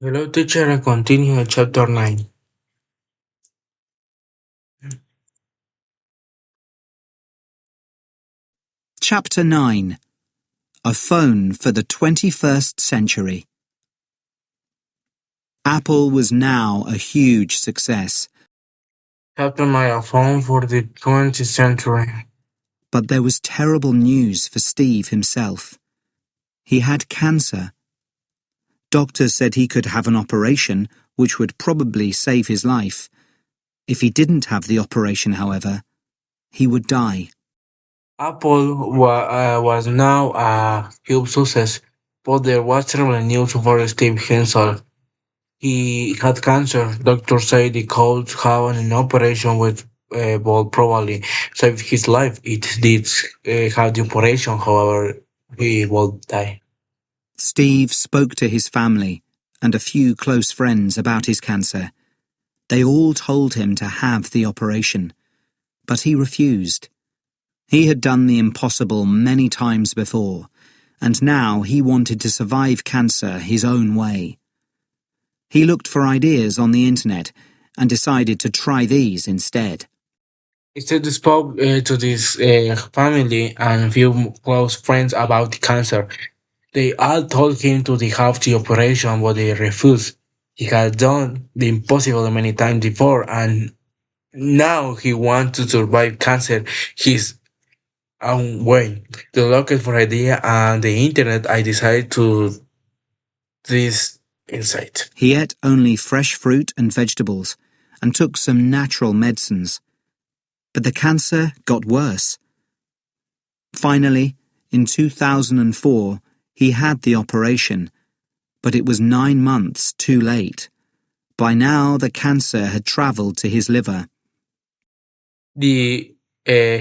Hello, teacher. I continue chapter 9. Chapter 9: A Phone for the 21st Century. Apple was now a huge success, Chapter 9, a phone for the 20th century. but there was terrible news for Steve himself. He had cancer. Doctors said he could have an operation which would probably save his life. If he didn't have the operation, however, he would die. Apple was now a huge success, but there was terrible news for Steve Hensel. He had cancer. Doctors say he could have an operation which would probably save his life. It did have the operation, however, he would die. Steve spoke to his family and a few close friends about his cancer. They all told him to have the operation, but he refused. He had done the impossible many times before, and now he wanted to survive cancer his own way. He looked for ideas on the internet and decided to try these instead. Instead, he spoke to his family and few close friends about the cancer. They all told him to have the operation, but he refused. He had done the impossible many times before, and now he wants to survive cancer his own way. To look for idea and the internet, I decided to this insight. He ate only fresh fruit and vegetables and took some natural medicines. But the cancer got worse. Finally, in 2004, he had the operation, but it was 9 months too late. By now, the cancer had travelled to his liver. The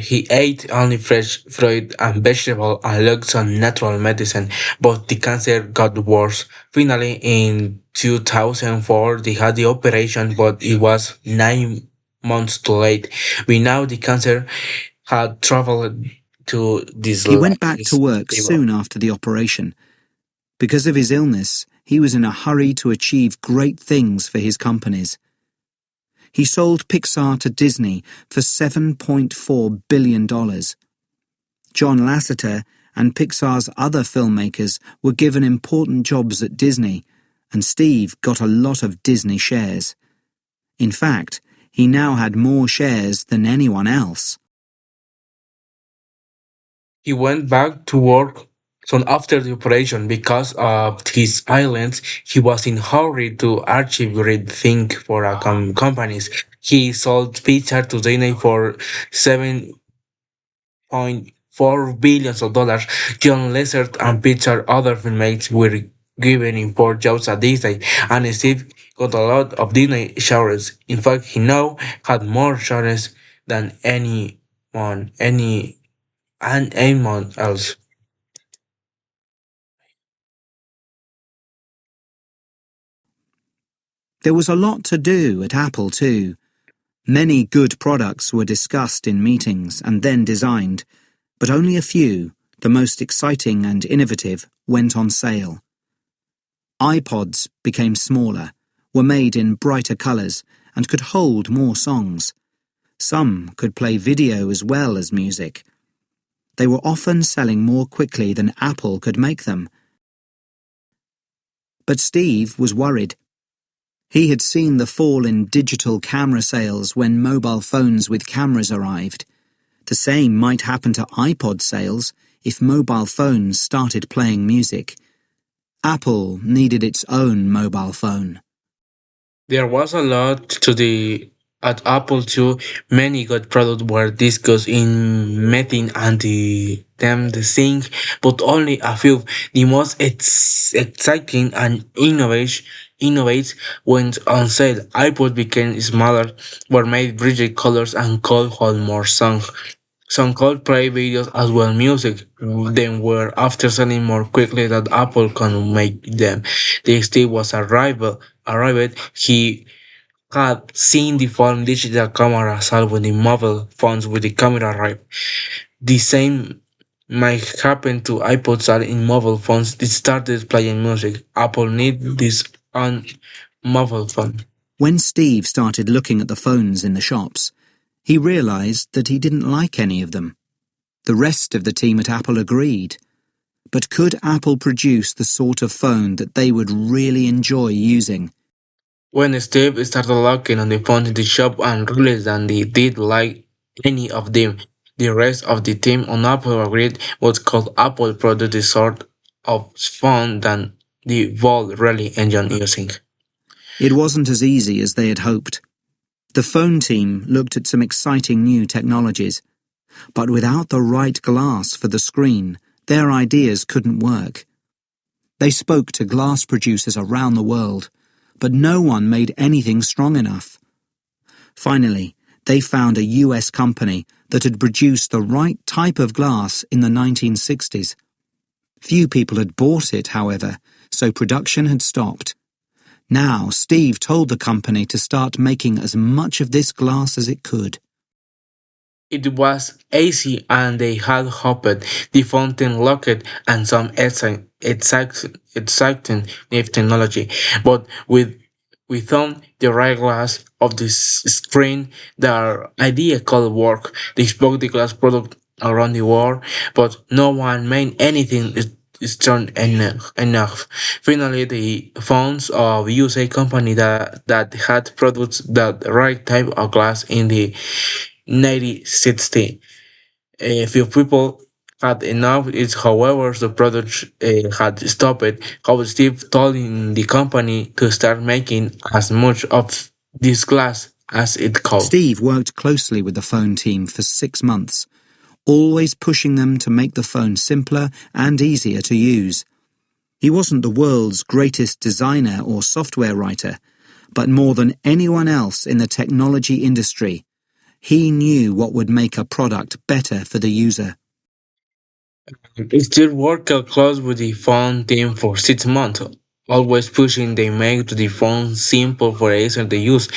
He ate only fresh fruit and vegetable and looked some natural medicine, but the cancer got worse. Finally, in 2004, they had the operation, but it was 9 months too late. We know the cancer had traveled to He went back to his work liver. soon after the operation. Because of his illness, he was in a hurry to achieve great things for his companies. He sold Pixar to Disney for $7.4 billion. John Lasseter and Pixar's other filmmakers were given important jobs at Disney, and Steve got a lot of Disney shares. In fact, he now had more shares than anyone else. He went back to work soon after the operation because of his illness. He was in hurry to achieve great things for companies. He sold pizza to Disney for 7.4 billion dollars. John Lessert and Pixar other filmmates were given important jobs at Disney, and Steve got a lot of Disney shares. In fact, he now had more shares than anyone else. There was a lot to do at Apple, too. Many good products were discussed in meetings and then designed, but only a few, the most exciting and innovative, went on sale. iPods became smaller, were made in brighter colours, and could hold more songs. Some could play video as well as music. They were often selling more quickly than Apple could make them. But Steve was worried. He had seen the fall in digital camera sales when mobile phones with cameras arrived. The same might happen to iPod sales if mobile phones started playing music. Apple needed its own mobile phone. There was a lot to the at Apple too. Many good products were discussed in meeting and the thing, but only a few. The most exciting and innovates went on sale. iPod became smaller, were made brighter colors and could hold more songs. Some could play videos as well music. Then were after selling more quickly than Apple can make them. The Steve was arrived. He had seen the phone digital camera solve with the mobile phones with the camera arrived. The same might happen to iPods that in mobile phones it started playing music. Apple need this on mobile phone. When Steve started looking at the phones in the shops, he realized that he didn't like any of them. The rest of the team at Apple agreed. But could Apple produce the sort of phone that they would really enjoy using? When Steve started looking on the phone in the shop and realized that they did like any of them, the rest of the team on Apple agreed what called Apple produce the sort of phone that the world really enjoyed using. It wasn't as easy as they had hoped. The phone team looked at some exciting new technologies, but without the right glass for the screen, their ideas couldn't work. They spoke to glass producers around the world, but no one made anything strong enough. Finally, they found a US company that had produced the right type of glass in the 1960s. Few people had bought it, however, so production had stopped. Now Steve told the company to start making as much of this glass as it could. It was easy and they had hoped the fountain locked and some exciting new technology, but without the right glass of the screen, their idea could work. They spoke the glass product around the world, but no one made anything strong enough. Finally, they found a USA company that had produced that right type of glass in the 1960. A few people had enough. It's however the product had stopped. How Steve told in the company to start making as much of this glass as it could. Steve worked closely with the phone team for 6 months, always pushing them to make the phone simpler and easier to use. He wasn't the world's greatest designer or software writer, but more than anyone else in the technology industry, he knew what would make a product better for the user. Still worked close with the phone team for 6 months, always pushing they make the phone simple for easier to use.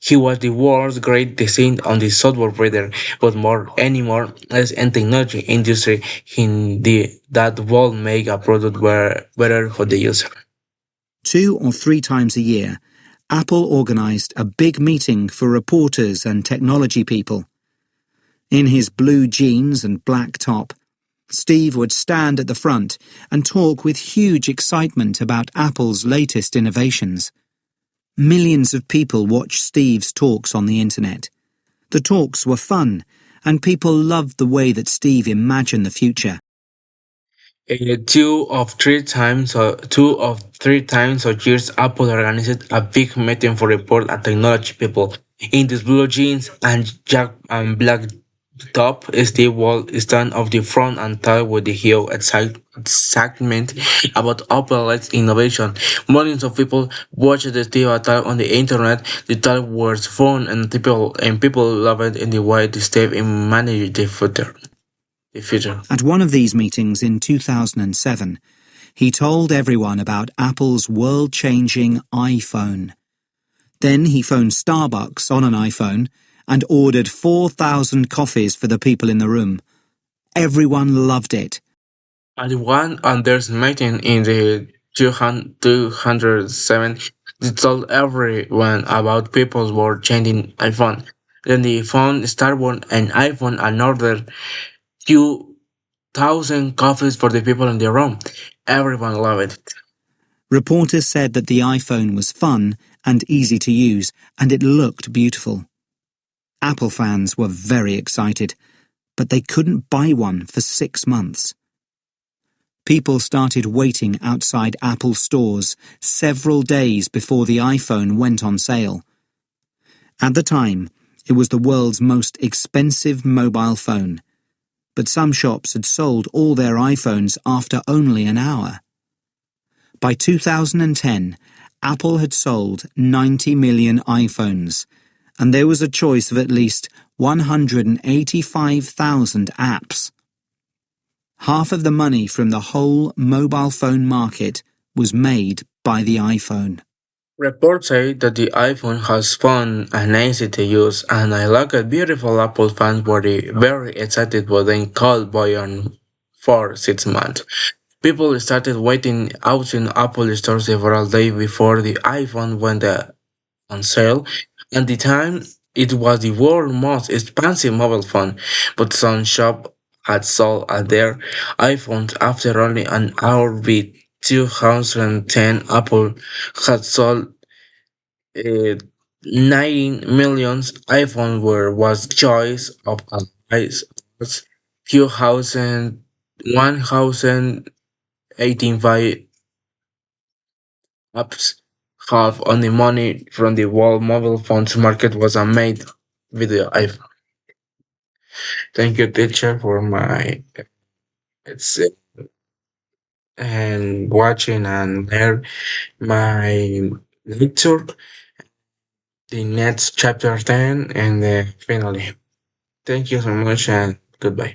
He was the world's great designer on the software reader, but more anymore as in technology industry in the that will make a product better for the user. 2 or 3 times a year, Apple organized a big meeting for reporters and technology people. In his blue jeans and black top, Steve would stand at the front and talk with huge excitement about Apple's latest innovations. Millions of people watched Steve's talks on the internet. The talks were fun, and people loved the way that Steve imagined the future. 2 or 3 times a year, Apple organized a big meeting for report and technology people. In these blue jeans and jack and black top, Steve would stand off the front and talk with the huge excitement about Apple's innovation. Millions of people watched the Steve talk on the internet. The talk was fun and people loved it in the way the Steve managed the future. The future. At one of these meetings in 2007, he told everyone about Apple's world-changing iPhone. Then he phoned Starbucks on an iPhone and ordered 4,000 coffees for the people in the room. Everyone loved it. At one Anders meeting in the 207, they told everyone about people were changing iPhone. Then the phone started an iPhone and ordered 2,000 coffees for the people in the room. Everyone loved it. Reporters said that the iPhone was fun and easy to use, and it looked beautiful. Apple fans were very excited, but they couldn't buy one for 6 months. People started waiting outside Apple stores several days before the iPhone went on sale. At the time, it was the world's most expensive mobile phone, but some shops had sold all their iPhones after only an hour. By 2010, Apple had sold 90 million iPhones, and there was a choice of at least 185,000 apps. Half of the money from the whole mobile phone market was made by the iPhone. Reports say that the iPhone has fun and easy to use, and I like it. Beautiful Apple fans were very excited when they called Boyan for 6 months. People started waiting out in Apple stores several days before the iPhone went on sale. At the time, it was the world's most expensive mobile phone, but some shops had sold their iPhones after only an hour. By 2010, Apple had sold uh, 9 million iPhones, were was choice of advice. 1085 apps half on the money from the world mobile phones market was made with the iPhone. Thank you, teacher, for my it's and watching and learn my lecture, the next chapter 10, and finally. Thank you so much and goodbye.